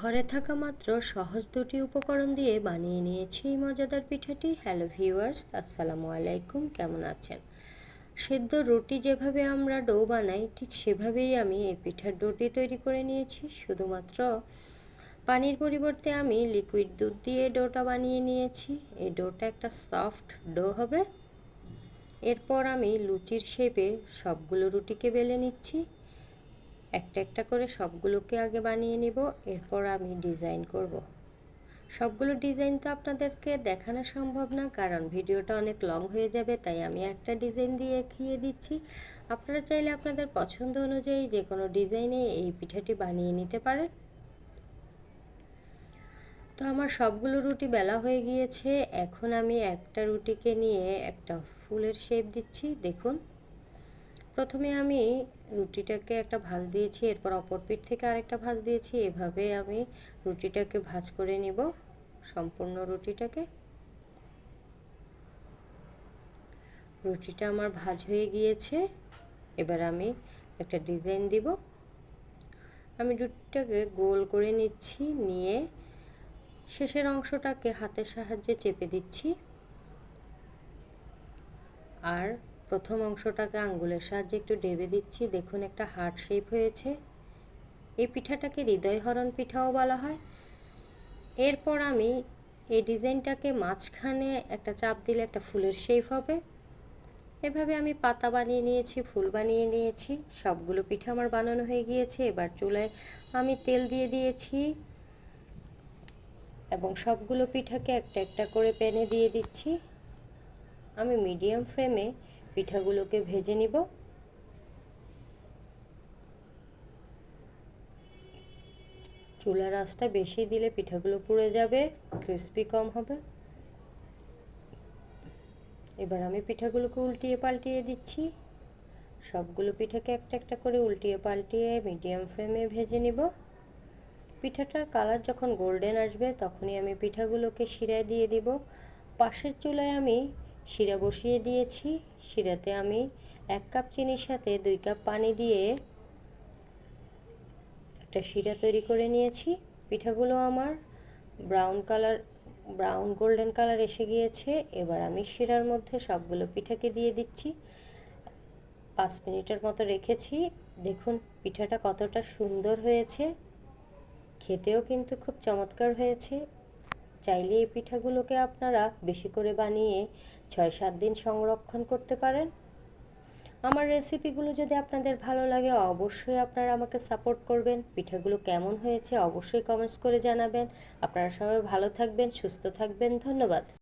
ঘরে থাকা মাত্র সহজ দুটি উপকরণ দিয়ে বানিয়ে নিয়েছি এই মজাদার পিঠাটি। হ্যালো ভিউয়ার্স, আসসালামু আলাইকুম। কেমন আছেন? সেদ্ধ রুটি যেভাবে আমরা ডো বানাই ঠিক সেভাবেই আমি এই পিঠার ডোটি তৈরি করে নিয়েছি। শুধুমাত্র পানির পরিবর্তে আমি লিকুইড দুধ দিয়ে ডোটা বানিয়ে নিয়েছি। এই ডোটা একটা সফট ডো হবে। এরপর আমি লুচির শেপে সবগুলো রুটিকে বেলে নিচ্ছি। একটা একটা করে সবগুলোকে আগে বানিয়ে নিব, এরপর আমি ডিজাইন করব। সবগুলো ডিজাইন তো আপনাদেরকে দেখানো সম্ভব না, কারণ ভিডিওটা অনেক লং হয়ে যাবে, তাই আমি একটা ডিজাইন দিয়ে দেখিয়ে দিচ্ছি। আপনারা চাইলে আপনাদের পছন্দ অনুযায়ী যে কোনো ডিজাইনে এই পিঠাটি বানিয়ে নিতে পারেন। তো আমার সবগুলো রুটি বেলা হয়ে গিয়েছে। এখন আমি একটা রুটিকে নিয়ে একটা ফুলের শেপ দিচ্ছি। দেখুন, প্রথমে আমি রুটিটাকে একটা ভাঁজ দিয়েছি, এরপর অপর পিঠ থেকে আরেকটা ভাঁজ দিয়েছি। এভাবে আমি রুটিটাকে ভাঁজ করে নিব, সম্পূর্ণ রুটিটা আমার ভাঁজ হয়ে গিয়েছে। এবার আমি একটা ডিজাইন দিব। আমি রুটিটাকে গোল করে নিচ্ছি, নিয়ে শেষের অংশটাকে হাতের সাহায্যে চেপে দিচ্ছি, আর প্রথম অংশটাকে আঙ্গুলের সাহায্যে একটু ডেবে দিচ্ছি। দেখুন, একটা হার্ট শেপ হয়েছে। এই পিঠাটাকে হৃদয়হরণ পিঠাও বলা হয়। এরপর আমি এই ডিজাইনটাকে মাঝখানে একটা চাপ দিলে একটা ফুলের শেপ হবে। এভাবে আমি পাতা বানিয়ে নিয়েছি, ফুল বানিয়ে নিয়েছি। সবগুলো পিঠা আমার বানানো হয়ে গিয়েছে। এবার চুলায় আমি তেল দিয়ে দিয়েছি এবং সবগুলো পিঠাকে একটা একটা করে প্যানে দিয়ে দিচ্ছি। আমি মিডিয়াম ফ্লেমে পিঠাগুলোকে ভেজে নিব। চুলার আঁচটা বেশি দিলে পিঠাগুলো পুড়ে যাবে, ক্রিস্পি কম হবে। এবার আমি পিঠাগুলোকে উল্টিয়ে পাল্টিয়ে দিচ্ছি। সবগুলো পিঠাকে একটা একটা করে উল্টিয়ে পাল্টিয়ে মিডিয়াম ফ্লেমে ভেজে নিব। পিঠাটার কালার যখন গোল্ডেন আসবে তখনই আমি পিঠাগুলোকে শিরায় দিয়ে দিব। পাশের চুলায় আমি শিরা বসিয়ে দিয়েছি। শিরাতে আমি 1 কাপ চিনির সাথে 2 কাপ পানি দিয়ে একটা শিরা তৈরি করে নিয়েছি। পিঠাগুলো আমার ব্রাউন গোল্ডেন কালার এসে গিয়েছে। এবার আমি শিরার মধ্যে সবগুলো পিঠাকে দিয়ে দিচ্ছি। 5 মিনিটের মতো রেখেছি। দেখুন পিঠাটা কতটা সুন্দর হয়েছে, খেতেও কিন্তু খুব চমৎকার হয়েছে। চাইলে এই পিঠাগুলোকে আপনারা বেশি করে বানিয়ে 6-7 দিন সংরক্ষণ করতে পারেন। আমার রেসিপিগুলো যদি আপনাদের ভালো লাগে অবশ্যই আপনারা আমাকে সাপোর্ট করবেন। পিঠাগুলো কেমন হয়েছে অবশ্যই কমেন্টস করে জানাবেন। আপনারা সবাই ভালো থাকবেন, সুস্থ থাকবেন। ধন্যবাদ।